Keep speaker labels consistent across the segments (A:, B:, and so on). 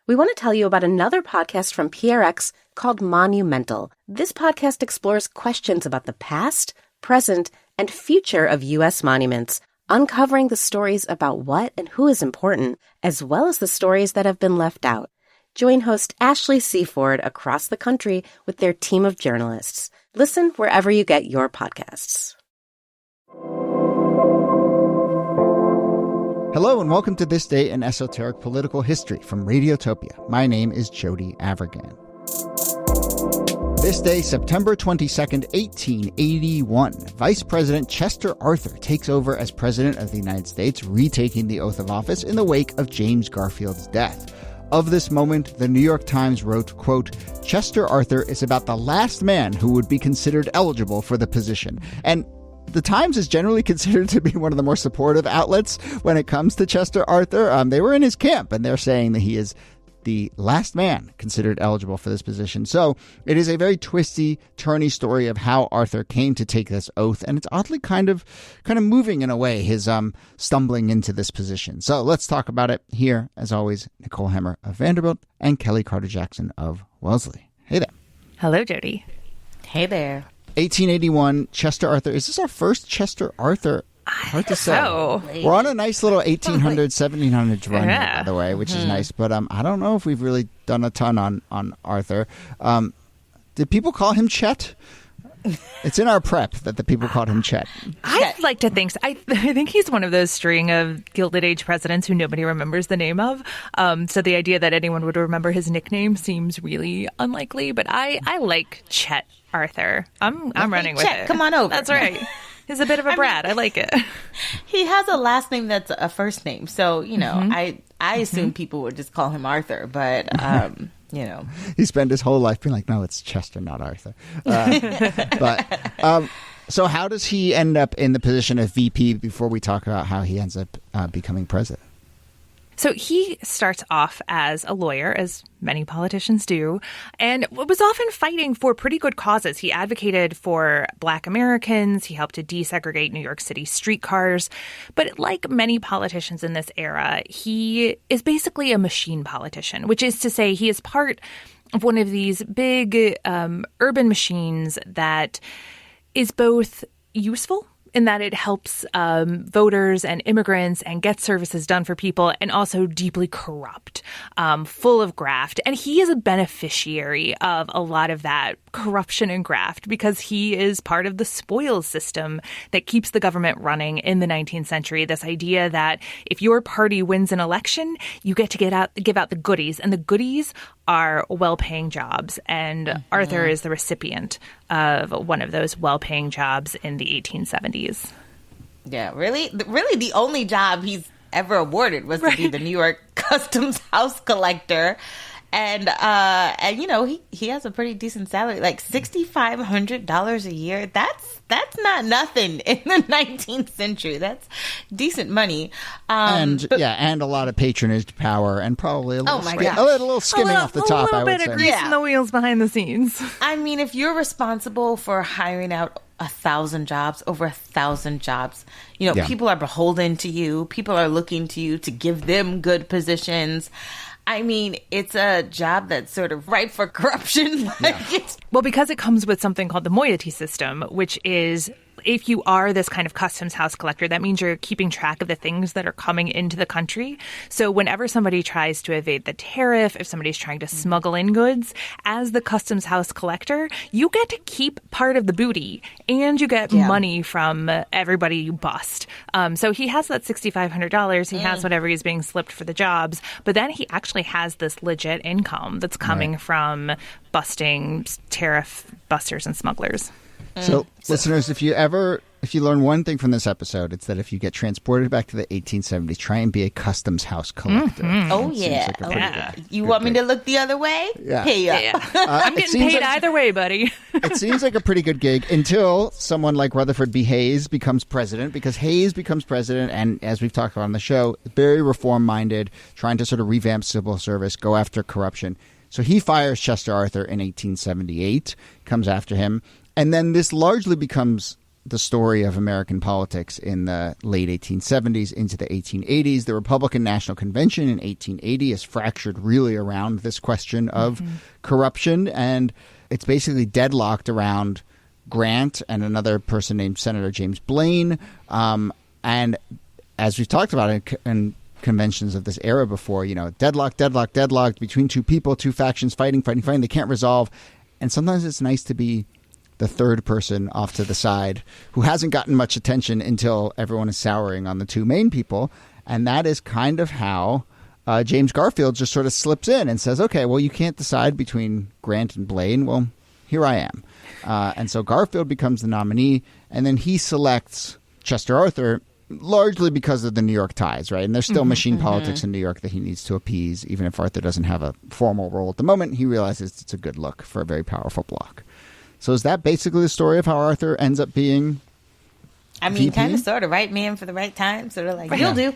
A: we want to tell you about another podcast from PRX called Monumental. This podcast explores questions about the past, present, and future of U.S. monuments, uncovering the stories about what and who is important, as well as the stories that have been left out. Join host Ashley Seaford across the country with their team of journalists. Listen wherever you get your podcasts.
B: Hello and welcome to This Day in Esoteric Political History from Radiotopia. My name is Jody Avirgan. This day, September 22nd, 1881, Vice President Chester Arthur takes over as President of the United States, retaking the oath of office in the wake of James Garfield's death. Of this moment, the New York Times wrote, quote, Chester Arthur is about the last man who would be considered eligible for the position. And the Times is generally considered to be one of the more supportive outlets when it comes to Chester Arthur. They were in his camp, and they're saying that he is the last man considered eligible for this position. So it is a very twisty, turny story of how Arthur came to take this oath, and it's oddly kind of moving in a way, his stumbling into this position. So let's talk about it here, as always, Nicole Hemmer of Vanderbilt and Kellie Carter-Jackson of Wellesley. Hey there.
C: Hello, Jody.
D: Hey there.
B: 1881, Chester Arthur. Is this our first Chester Arthur? Hard to say.
C: So.
B: We're on a nice little 1800s, 1700s run here, by the way, which is nice. But I don't know if we've really done a ton on Arthur. Did people call him Chet? It's in our prep that the people called him Chet.
C: I'd like to think so. I think he's one of those string of Gilded Age presidents who nobody remembers the name of. So the idea that anyone would remember his nickname seems really unlikely. But I like Chet Arthur. I'm running with
D: Chet,
C: it.
D: come on over.
C: That's right. He's a bit of a brat. I like it.
D: He has a last name that's a first name. So, I assume people would just call him Arthur. But,
B: He spent his whole life being like, no, it's Chester, not Arthur. So how does he end up in the position of VP before we talk about how he ends up becoming president?
C: So he starts off as a lawyer, as many politicians do, and was often fighting for pretty good causes. He advocated for Black Americans. He helped to desegregate New York City streetcars. But like many politicians in this era, he is basically a machine politician, which is to say he is part of one of these big urban machines that is both useful in that it helps voters and immigrants and get services done for people, and also deeply corrupt, full of graft. And he is a beneficiary of a lot of that corruption and graft because he is part of the spoils system that keeps the government running in the 19th century. This idea that if your party wins an election, you get to give out the goodies, and the goodies are well-paying jobs. And Arthur is the recipient of one of those well-paying jobs in the 1870s. Yeah,
D: really the only job he's ever awarded was to be the New York Customs House Collector. And he has a pretty decent salary, like $6,500 a year. That's not nothing in the 19th century. That's decent money.
B: And a lot of patronage power, and probably a little skimming off the top.
C: A little bit of grease in the wheels behind the scenes.
D: I mean, if you're responsible for hiring out 1,000 jobs, over 1,000 jobs, people are beholden to you. People are looking to you to give them good positions. I mean, it's a job that's sort of ripe for corruption.
C: Well, because it comes with something called the moiety system, which is if you are this kind of customs house collector, that means you're keeping track of the things that are coming into the country. So whenever somebody tries to evade the tariff, if somebody's trying to smuggle in goods, as the customs house collector, you get to keep part of the booty and you get money from everybody you bust. So he has that $6,500. He has whatever he's being slipped for the jobs. But then he actually has this legit income that's coming from busting tariff busters and smugglers.
B: So, listeners, if you learn one thing from this episode, it's that if you get transported back to the 1870s, try and be a customs house collector.
D: Oh, yeah. You want me to look the other way?
B: Yeah.
D: Pay up.
C: I'm getting paid either way, buddy.
B: It seems like a pretty good gig until someone like Rutherford B. Hayes becomes president, because Hayes becomes president, and as we've talked about on the show, very reform-minded, trying to sort of revamp civil service, go after corruption. So he fires Chester Arthur in 1878, comes after him. And then this largely becomes the story of American politics in the late 1870s into the 1880s. The Republican National Convention in 1880 is fractured really around this question of corruption, and it's basically deadlocked around Grant and another person named Senator James Blaine. And as we've talked about in conventions of this era before, deadlocked between two people, two factions fighting. They can't resolve. And sometimes it's nice to be the third person off to the side who hasn't gotten much attention until everyone is souring on the two main people. And that is kind of how James Garfield just sort of slips in and says, okay, well, you can't decide between Grant and Blaine. Well, here I am. And so Garfield becomes the nominee, and then he selects Chester Arthur largely because of the New York ties, right? And there's still machine politics in New York that he needs to appease. Even if Arthur doesn't have a formal role at the moment, he realizes it's a good look for a very powerful bloc. So is that basically the story of how Arthur ends up being
D: kind of, sort of, right man for the right time, sort of like, you'll do.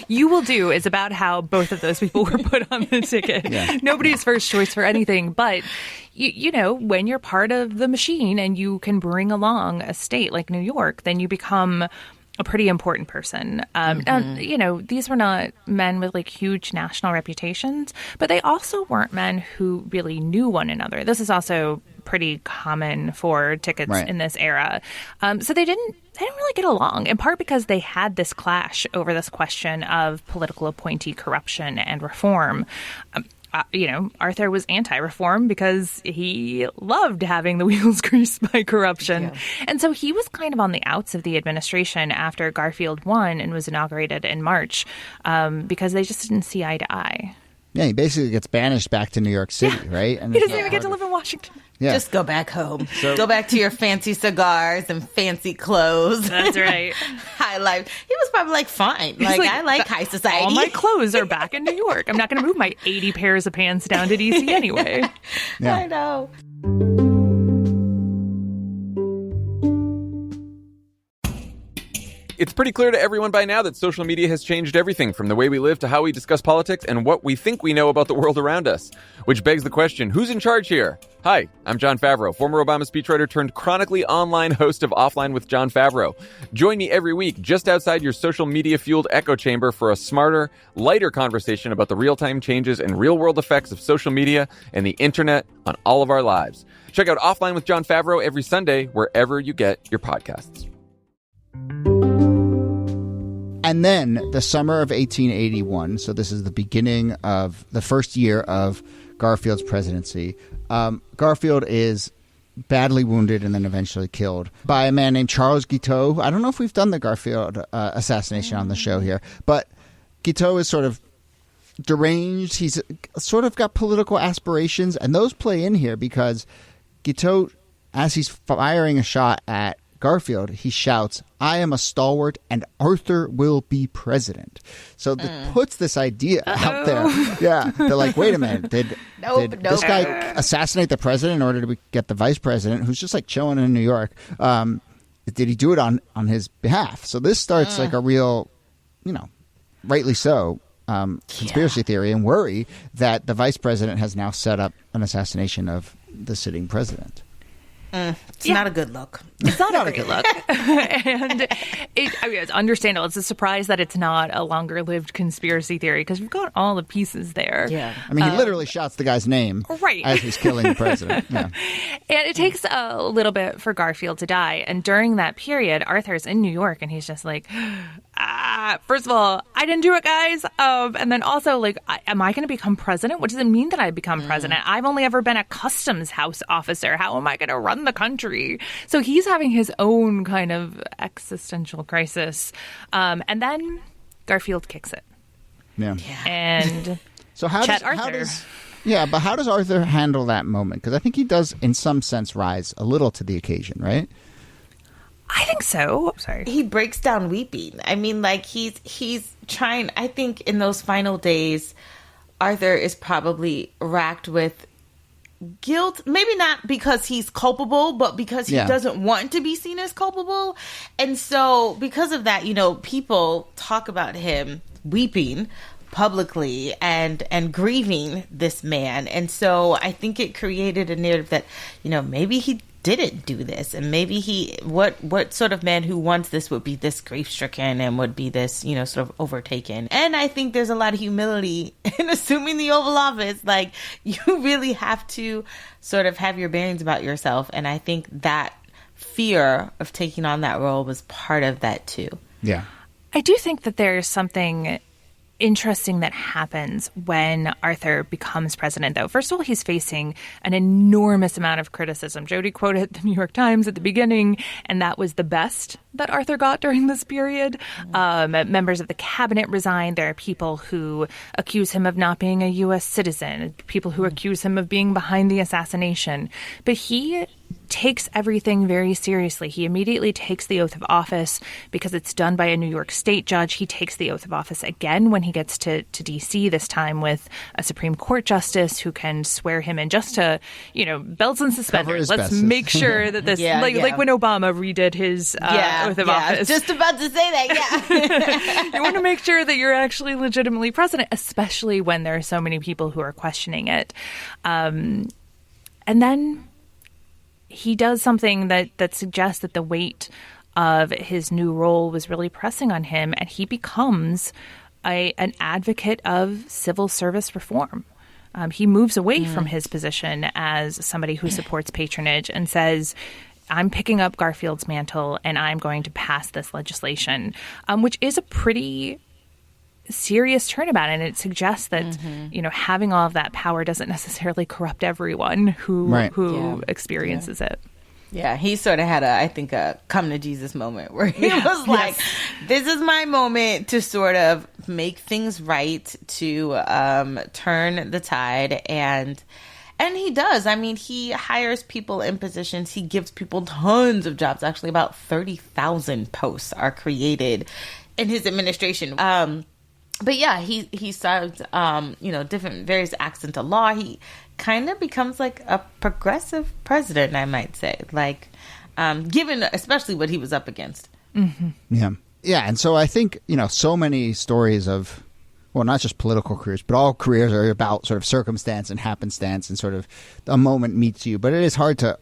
C: You will do is about how both of those people were put on the ticket. Nobody's first choice for anything, but when you're part of the machine and you can bring along a state like New York, then you become a pretty important person. And, these were not men with huge national reputations, but they also weren't men who really knew one another. This is also pretty common for tickets in this era. So they didn't really get along, in part because they had this clash over this question of political appointee corruption and reform. Arthur was anti-reform because he loved having the wheels greased by corruption. Yeah. And so he was kind of on the outs of the administration after Garfield won and was inaugurated in March because they just didn't see eye to eye.
B: Yeah, he basically gets banished back to New York City, right? And
C: he doesn't even get to live in Washington.
D: Yeah. Just go back home. Go back to your fancy cigars and fancy clothes.
C: That's right.
D: High life. He was probably fine. I like high society.
C: All my clothes are back in New York. I'm not going to move my 80 pairs of pants down to D.C. anyway.
B: Yeah.
D: I know.
E: It's pretty clear to everyone by now that social media has changed everything from the way we live to how we discuss politics and what we think we know about the world around us. Which begs the question, who's in charge here? Hi, I'm John Favreau, former Obama speechwriter turned chronically online host of Offline with John Favreau. Join me every week just outside your social media-fueled echo chamber for a smarter, lighter conversation about the real-time changes and real-world effects of social media and the internet on all of our lives. Check out Offline with John Favreau every Sunday wherever you get your podcasts.
B: And then the summer of 1881, so this is the beginning of the first year of Garfield's presidency, Garfield is badly wounded and then eventually killed by a man named Charles Guiteau. I don't know if we've done the Garfield assassination on the show here, but Guiteau is sort of deranged. He's sort of got political aspirations, and those play in here because Guiteau, as he's firing a shot at Garfield, he shouts, "I am a stalwart and Arthur will be president." So that puts this idea out there. Yeah. They're like, wait a minute. Did this guy assassinate the president in order to get the vice president who's just chilling in New York? Did he do it on his behalf? So this starts a real, rightly so, conspiracy theory and worry that the vice president has now set up an assassination of the sitting president.
D: It's not a good look.
C: It's not a good look. And it's understandable. It's a surprise that it's not a longer-lived conspiracy theory because we've got all the pieces there.
D: Yeah.
B: I mean, he literally shouts the guy's name as he's killing the president. Yeah.
C: And it takes a little bit for Garfield to die. And during that period, Arthur's in New York, and he's just like, first of all, I didn't do it, guys. And then also, am I going to become president? What does it mean that I become president? I've only ever been a customs house officer. How am I going to run the country? So he's having his own kind of existential crisis. And then Garfield kicks it.
B: Yeah.
C: And
B: so how does Arthur handle that moment? Because I think he does, in some sense, rise a little to the occasion, right?
C: I think so. Sorry.
D: He breaks down weeping. I mean, he's trying. I think in those final days, Arthur is probably racked with guilt. Maybe not because he's culpable, but because he doesn't want to be seen as culpable. And so because of that, people talk about him weeping publicly and grieving this man. And so I think it created a narrative that, maybe he didn't do this, and maybe what sort of man who wants this would be this grief-stricken and would be this, sort of overtaken. And I think there's a lot of humility in assuming the Oval Office. Like, you really have to sort of have your bearings about yourself, and I think that fear of taking on that role was part of that too.
B: Yeah.
C: I do think that there's something interesting that happens when Arthur becomes president, though. First of all, he's facing an enormous amount of criticism. Jody quoted the New York Times at the beginning, and that was the best that Arthur got during this period. Members of the cabinet resigned. There are people who accuse him of not being a U.S. citizen, people who accuse him of being behind the assassination. But he takes everything very seriously. He immediately takes the oath of office because it's done by a New York state judge. He takes the oath of office again when he gets to D.C., this time with a Supreme Court justice who can swear him in just to, belts and suspenders. Let's make sure that this, like when Obama redid his oath of office.
D: I was just about to say that,
C: You want to make sure that you're actually legitimately president, especially when there are so many people who are questioning it. And then he does something that suggests that the weight of his new role was really pressing on him, and he becomes an advocate of civil service reform. He moves away from his position as somebody who supports patronage and says, I'm picking up Garfield's mantle and I'm going to pass this legislation, which is a pretty serious turnabout, and it suggests that having all of that power doesn't necessarily corrupt everyone who experiences it.
D: Yeah, he sort of had a come to Jesus moment where he was like, this is my moment to sort of make things right, to turn the tide. And he does. I mean, he hires people in positions. He gives people tons of jobs. Actually, about 30,000 posts are created in his administration. But yeah, he served, different various acts into law. He kind of becomes like a progressive president, I might say, like, given especially what he was up against.
B: Mm-hmm. Yeah. Yeah. And so I think, so many stories of, well, not just political careers, but all careers are about sort of circumstance and happenstance and sort of a moment meets you. But it is hard to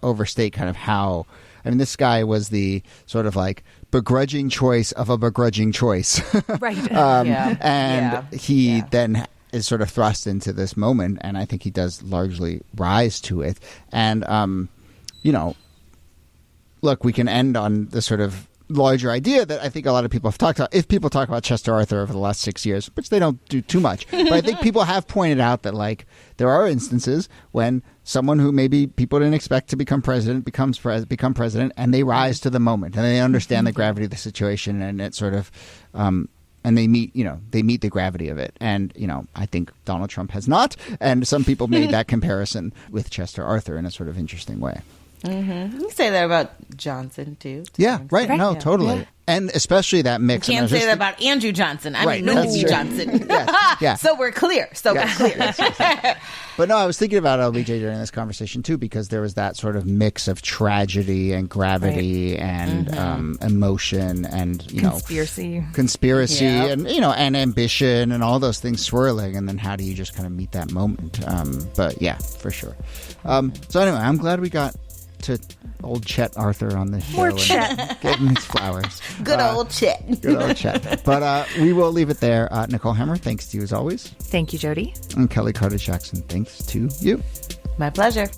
B: overstate kind of how, this guy was the sort of like begrudging choice of a begrudging choice.
C: Right.
B: He then is sort of thrust into this moment, and I think he does largely rise to it. And, look, we can end on the sort of larger idea that I think a lot of people have talked about. If people talk about Chester Arthur over the last 6 years, which they don't do too much, but I think people have pointed out that, like, there are instances when someone who maybe people didn't expect to become president become president, and they rise to the moment and they understand the gravity of the situation, and it sort of and they meet the gravity of it. And I think Donald Trump has not, and some people made that comparison with Chester Arthur in a sort of interesting way.
D: Mm-hmm. You say that about Johnson too.
B: Yeah, right. No, totally.
D: Yeah.
B: And especially that mix.
D: You can't say that about Andrew Johnson. I mean, Nancy Johnson.
B: Yeah.
D: So we're clear.
B: Yes. But no, I was thinking about LBJ during this conversation too, because there was that sort of mix of tragedy and gravity and emotion and conspiracy and and ambition and all those things swirling. And then how do you just kind of meet that moment? But yeah, for sure. So anyway, I'm glad we got to old Chet Arthur on this show.
C: More Chet.
B: Give him his flowers.
D: Good old Chet.
B: Good old Chet. But we will leave it there. Nicole Hammer, thanks to you as always.
C: Thank you, Jody.
B: And Kellie Carter-Jackson, thanks to you.
D: My pleasure.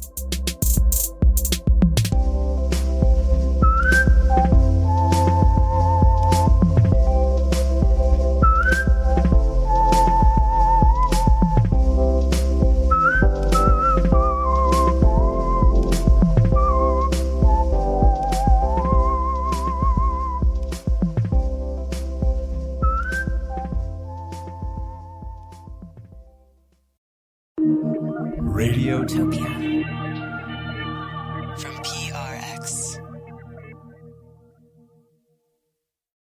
F: Radiotopia.